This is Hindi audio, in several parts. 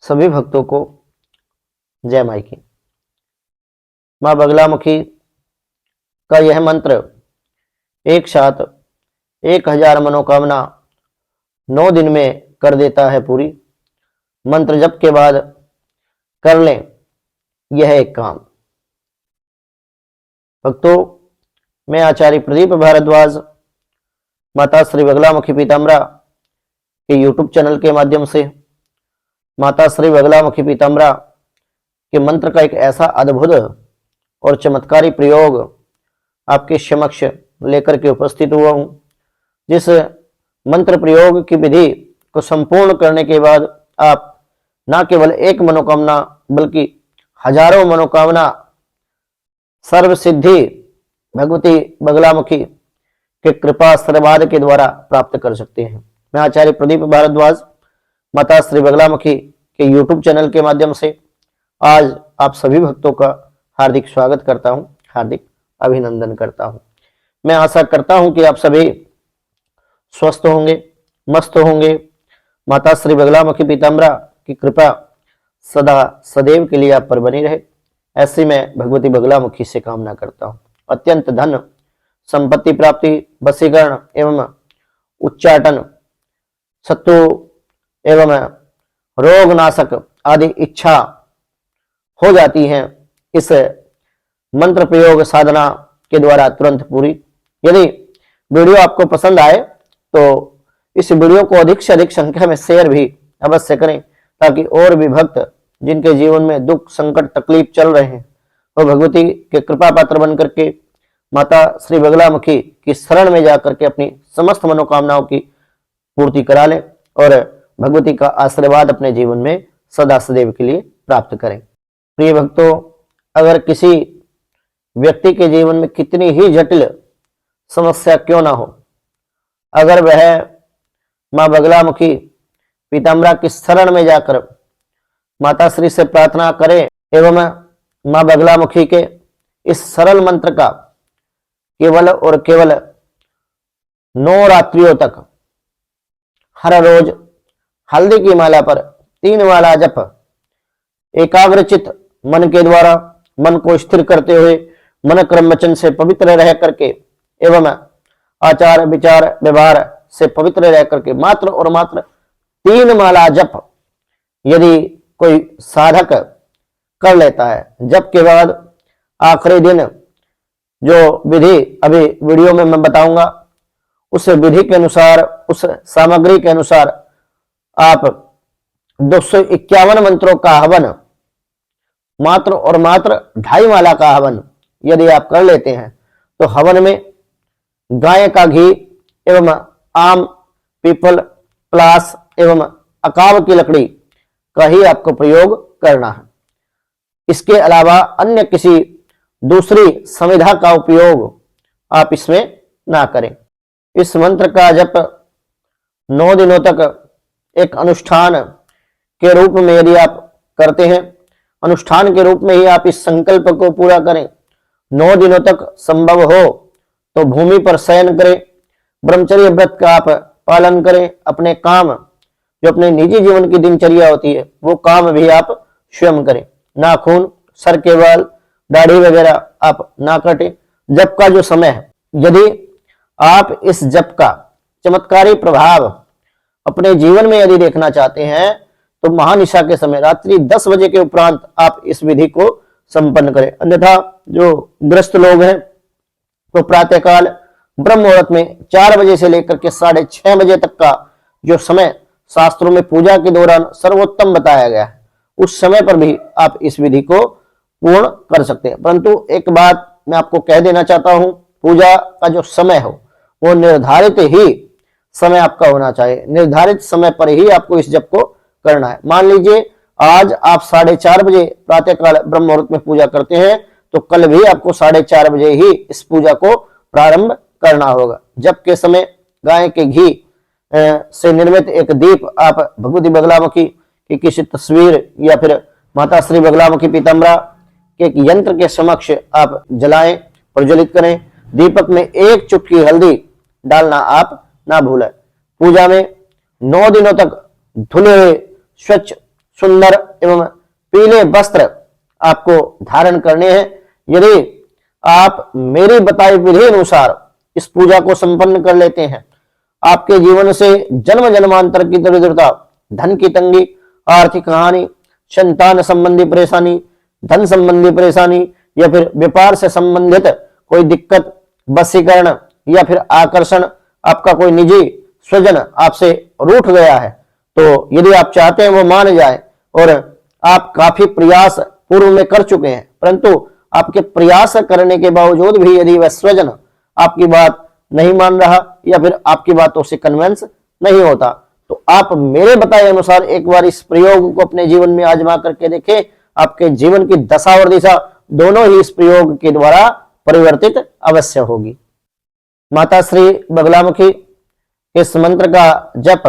सभी भक्तों को जय माई की। माँ बगलामुखी का यह मंत्र एक साथ 1000 मनोकामना 9 दिन में कर देता है पूरी। मंत्र जप के बाद कर लें यह एक काम। भक्तों, मैं आचार्य प्रदीप भारद्वाज माता श्री बगलामुखी पीताम्बरा के यूट्यूब चैनल के माध्यम से माता श्री बगलामुखी पीताम्बरा के मंत्र का एक ऐसा अद्भुत और चमत्कारी प्रयोग आपके समक्ष लेकर के उपस्थित हुआ हूं, जिस मंत्र प्रयोग की विधि को संपूर्ण करने के बाद आप न केवल एक मनोकामना बल्कि हजारों मनोकामना सर्व सिद्धि भगवती बगलामुखी के कृपा आशीर्वाद के द्वारा प्राप्त कर सकते हैं। मैं आचार्य प्रदीप भारद्वाज माता श्री बगलामुखी के यूट्यूब चैनल के माध्यम से आज आप सभी भक्तों का हार्दिक स्वागत करता हूं, हार्दिक अभिनंदन करता हूं। मैं आशा करता हूं कि आप सभी स्वस्थ होंगे, मस्त होंगे। माता श्री बगलामुखी पीताम्बरा की कृपा सदा सदैव के लिए आप पर बनी रहे, ऐसी मैं भगवती बगलामुखी से कामना करता हूं। अत्यंत धन संपत्ति प्राप्ति, वशीकरण एवं उच्चाटन, शत्रु एवं रोगनाशक आदि इच्छा हो जाती हैं इस मंत्र प्रयोग साधना के द्वारा तुरंत पूरी। यदि वीडियो आपको पसंद आए तो इस वीडियो को अधिक से अधिक संख्या में शेयर भी अवश्य करें, ताकि और भी भक्त जिनके जीवन में दुख संकट तकलीफ चल रहे हैं वो भगवती के कृपा पात्र बन करके माता श्री बगलामुखी की शरण में जाकर के अपनी समस्त मनोकामनाओं की पूर्ति करा लें और भगवती का आशीर्वाद अपने जीवन में सदा सदैव के लिए प्राप्त करें। प्रिय भक्तों, अगर किसी व्यक्ति के जीवन में कितनी ही जटिल समस्या क्यों ना हो, अगर वह माँ बगलामुखी पीताम्बरा की शरण में जाकर माता श्री से प्रार्थना करे एवं माँ बगलामुखी के इस सरल मंत्र का केवल और केवल 9 रात्रियों तक हर रोज हल्दी की माला पर 3 माला जप एकाग्रचित मन के द्वारा मन को स्थिर करते हुए मन क्रम वचन से पवित्र रह करके एवं आचार विचार व्यवहार से पवित्र रह करके मात्र और मात्र 3 माला जप यदि कोई साधक कर लेता है, जप के बाद आखिरी दिन जो विधि अभी वीडियो में मैं बताऊंगा उस विधि के अनुसार, उस सामग्री के अनुसार आप 251 मंत्रों का हवन मात्र और मात्र 2.5 माला का हवन यदि आप कर लेते हैं तो हवन में गाय का घी एवं आम, पीपल, पलास एवं अकाव की लकड़ी का ही आपको प्रयोग करना है। इसके अलावा अन्य किसी दूसरी संविधा का उपयोग आप इसमें ना करें। इस मंत्र का जप 9 दिनों तक एक अनुष्ठान के रूप में यदि आप करते हैं, अनुष्ठान के रूप में ही आप इस संकल्प को पूरा करें। 9 दिनों तक संभव हो तो भूमि पर शयन करें, ब्रह्मचर्य व्रत का आप पालन करें। अपने काम जो अपने निजी जीवन की दिनचर्या होती है वो काम भी आप स्वयं करें। नाखून, सर के बाल, दाढ़ी वगैरह आप ना काटें। जप का जो समय है, यदि आप इस जप का चमत्कारी प्रभाव अपने जीवन में यदि देखना चाहते हैं तो महानिशा के समय रात्रि 10 बजे के उपरांत आप इस विधि को संपन्न करें। अन्यथा जो ग्रस्त लोग हैं तो प्रातःकाल ब्रह्म मुहूर्त में 4 बजे से लेकर के 6:30 बजे तक का जो समय शास्त्रों में पूजा के दौरान सर्वोत्तम बताया गया है, उस समय पर भी आप इस विधि को पूर्ण कर सकते हैं। परंतु एक बात मैं आपको कह देना चाहता हूं, पूजा का जो समय हो वो निर्धारित ही समय आपका होना चाहिए। निर्धारित समय पर ही आपको इस जप को करना है। मान लीजिए आज आप 4:30 बजे प्रातःकाल ब्रह्म मुहूर्त में पूजा करते हैं तो कल भी आपको 4:30 बजे ही इस पूजा को प्रारंभ करना होगा। जप के समय गाय के घी से निर्मित एक दीप आप भगवती बगलामुखी की किसी तस्वीर या फिर माता श्री बगलामुखी पीताम्बरा के एक यंत्र के समक्ष आप जलाएं, प्रज्वलित करें। दीपक में 1 चुटकी हल्दी डालना आप ना भूलें। पूजा में 9 दिनों तक धुले हुए स्वच्छ सुंदर एवं पीले वस्त्र आपको धारण करने हैं। यदि आप मेरी बताई विधि अनुसार इस पूजा को संपन्न कर लेते हैं, आपके जीवन से जन्म जन्मांतर की दरिद्रता, धन की तंगी, आर्थिक हानि, संतान संबंधी परेशानी, धन संबंधी परेशानी या फिर व्यापार से संबंधित कोई दिक्कत, वशीकरण या फिर आकर्षण, आपका कोई निजी स्वजन आपसे रूठ गया है, तो यदि आप चाहते हैं वो मान जाए और आप काफी प्रयास पूर्व में कर चुके हैं, परंतु आपके प्रयास करने के बावजूद भी यदि वह स्वजन आपकी बात नहीं मान रहा या फिर आपकी बातों से कन्विंस नहीं होता, तो आप मेरे बताए अनुसार एक बार इस प्रयोग को अपने जीवन में आजमा करके देखें। आपके जीवन की दशा और दिशा दोनों ही इस प्रयोग के द्वारा परिवर्तित अवश्य होगी। माता श्री बगलामुखी इस मंत्र का जप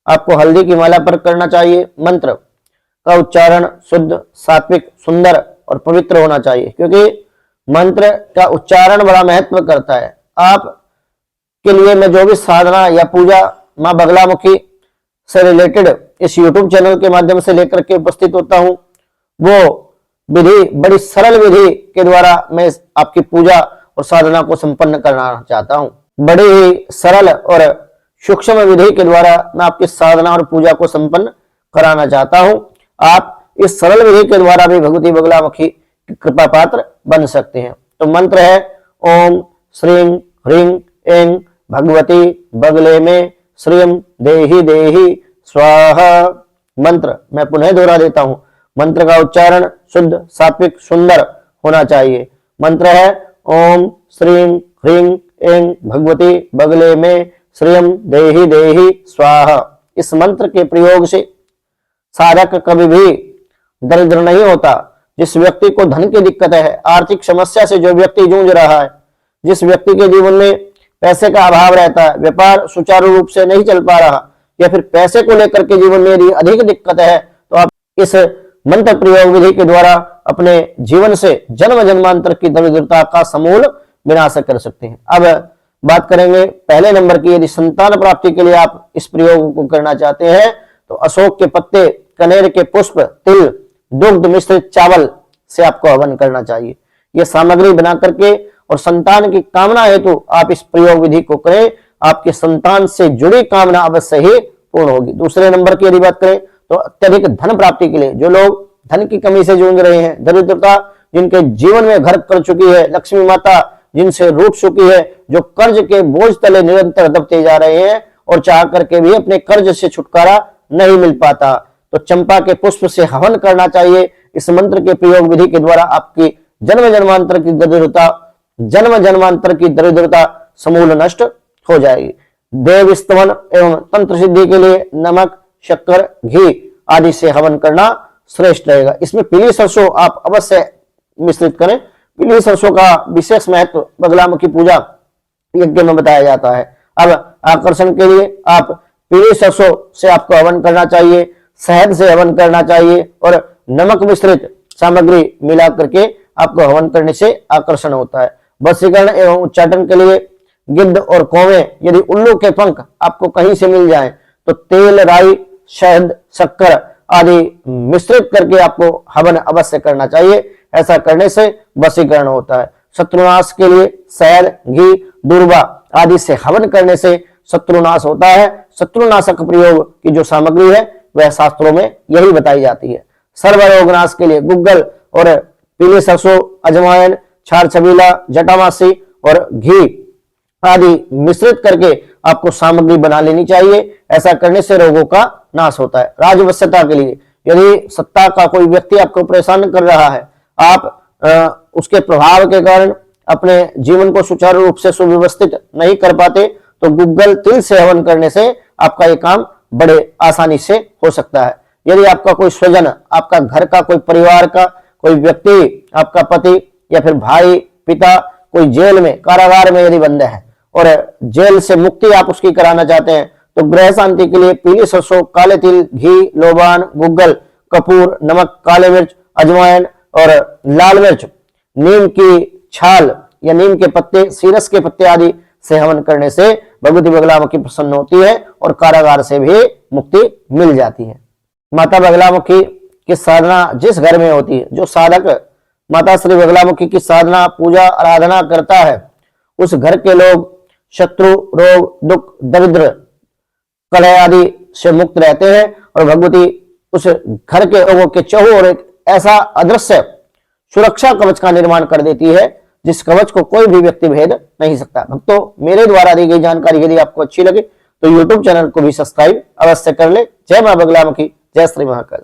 आपको हल्दी की माला पर करना चाहिए। मंत्र का उच्चारण शुद्ध, सात्विक, सुंदर और पवित्र होना चाहिए, क्योंकि मंत्र का उच्चारण बड़ा महत्व करता है। आप के लिए मैं जो भी साधना या पूजा मां बगलामुखी से रिलेटेड इस YouTube चैनल के माध्यम से लेकर के उपस्थित होता हूं, वो विधि बड़ी सरल विधि के द्वारा मैं आपकी पूजा और साधना को संपन्न करना चाहता हूं। बड़ी ही सरल और सूक्ष्म विधि के द्वारा मैं आपकी साधना और पूजा को संपन्न कराना चाहता हूं। आप इस सरल विधि के द्वारा भी भगवती बगलामुखी की कृपा पात्र बन सकते हैं। तो मंत्र है ओम श्रीं ह्रीं ऐं भगवती बगले में श्रियं देहि देहि स्वाहा। मंत्र मैं पुनः दोहरा देता हूं। मंत्र का उच्चारण शुद्ध, सात्विक, सुंदर होना चाहिए। मंत्र है ओम श्रीं ह्रीं ऐं भगवती बगले में श्रियं देहि देहि स्वाहा। इस मंत्र के प्रयोग से साधक कभी भी दरिद्र नहीं होता। जिस व्यक्ति को धन की दिक्कत है, आर्थिक समस्या से जो व्यक्ति जूझ रहा है, जिस व्यक्ति के जीवन में पैसे का अभाव रहता है, व्यापार सुचारू रूप से नहीं चल पा रहा या फिर पैसे को लेकर के जीवन में यदि अधिक दिक्कत है, तो आप इस मंत्र प्रयोग विधि के द्वारा अपने जीवन से जन्म जन्मांतर की दरिद्रता का समूल विनाश कर सकते हैं। अब बात करेंगे पहले नंबर की। यदि संतान प्राप्ति के लिए आप इस प्रयोग को करना चाहते हैं, तो अशोक के पत्ते, कनेर के पुष्प, तिल, दुग्ध मिश्रित चावल से आपको हवन करना चाहिए। यह सामग्री बना करके और संतान की कामना हेतु आप इस प्रयोग विधि को करें। आपके संतान से जुड़ी कामना अवश्य ही पूर्ण होगी। दूसरे नंबर की यदि बात करें तो अत्यधिक धन प्राप्ति के लिए, जो लोग धन की कमी से जूझ रहे हैं, दरिद्रता जिनके जीवन में घर कर चुकी है, लक्ष्मी माता जिनसे रूठ चुकी है, जो कर्ज के बोझ तले निरंतर दबते जा रहे हैं और चाह करके भी अपने कर्ज से छुटकारा नहीं मिल पाता, तो चंपा के पुष्प से हवन करना चाहिए। इस मंत्र के प्रयोग विधि के द्वारा आपकी जन्म जन्मांतर की दरिद्रता समूल नष्ट हो जाएगी। देव स्तवन एवं तंत्र सिद्धि के लिए नमक, शक्कर, घी आदि से हवन करना श्रेष्ठ रहेगा। इसमें पीली सरसों आप अवश्य मिश्रित करें। पीली सरसों का विशेष महत्व बगलामुखी पूजा यज्ञ में बताया जाता है। अब आकर्षण के लिए आप पीली सरसों से आपको हवन करना चाहिए, शहद से हवन करना चाहिए और नमक मिश्रित सामग्री मिला करके आपको हवन करने से आकर्षण होता है। वशीकरण एवं उच्चाटन के लिए गिद्ध और कौवे, यदि उल्लू के पंख आपको कहीं से मिल जाएं, तो तेल, राई, शहद, शक्कर आदि मिश्रित करके आपको हवन अवश्य करना चाहिए। ऐसा करने से वशीकरण होता है। शत्रुनाश के लिए शहद, घी, दूर्वा आदि से हवन करने से शत्रुनाश होता है। शत्रुनाशक प्रयोग की जो सामग्री है वह शास्त्रों में यही बताई जाती है। सर्वरोगनाश के लिए गुग्गल और पीले सरसों, अजवाइन, छार छबीला, जटामासी और घी आदि मिश्रित करके आपको सामग्री बना लेनी चाहिए। ऐसा करने से रोगों का नाश होता है। राजवश्यता के लिए, यदि सत्ता का कोई व्यक्ति आपको परेशान कर रहा है, आप उसके प्रभाव के कारण अपने जीवन को सुचारू रूप से सुव्यवस्थित नहीं कर पाते, तो गुग्गल, तिल से हवन करने से आपका ये काम बड़े आसानी से हो सकता है। यदि आपका कोई स्वजन, आपका घर का कोई परिवार का कोई व्यक्ति, आपका पति या फिर भाई, पिता कोई जेल में, कारागार में यदि बंद है और जेल से मुक्ति आप उसकी कराना चाहते हैं, तो ग्रह शांति के लिए पीली सरसों, काले तिल, घी, लोबान, गुग्गल, कपूर, नमक, काले मिर्च, अजवाइन और लाल मिर्च, नीम की छाल या नीम के पत्ते, सीरस के पत्ते आदि से हवन करने से भगवती बगलामुखी प्रसन्न होती है और कारागार से भी मुक्ति मिल जाती है। माता बगलामुखी की साधना जिस घर में होती है, जो साधक माता श्री बगलामुखी की साधना पूजा आराधना करता है, उस घर के लोग शत्रु रोग दुख दरिद्र कलह आदि से मुक्त रहते हैं और भगवती उस घर के लोगों के चहुओं और एक ऐसा अदृश्य सुरक्षा कवच का निर्माण कर देती है जिस कवच को कोई भी व्यक्ति भेद नहीं सकता। भक्तों, मेरे द्वारा दी गई जानकारी यदि आपको अच्छी लगे तो YouTube चैनल को भी सब्सक्राइब अवश्य कर ले। जय मां बगलामुखी, जय श्री महाकाल।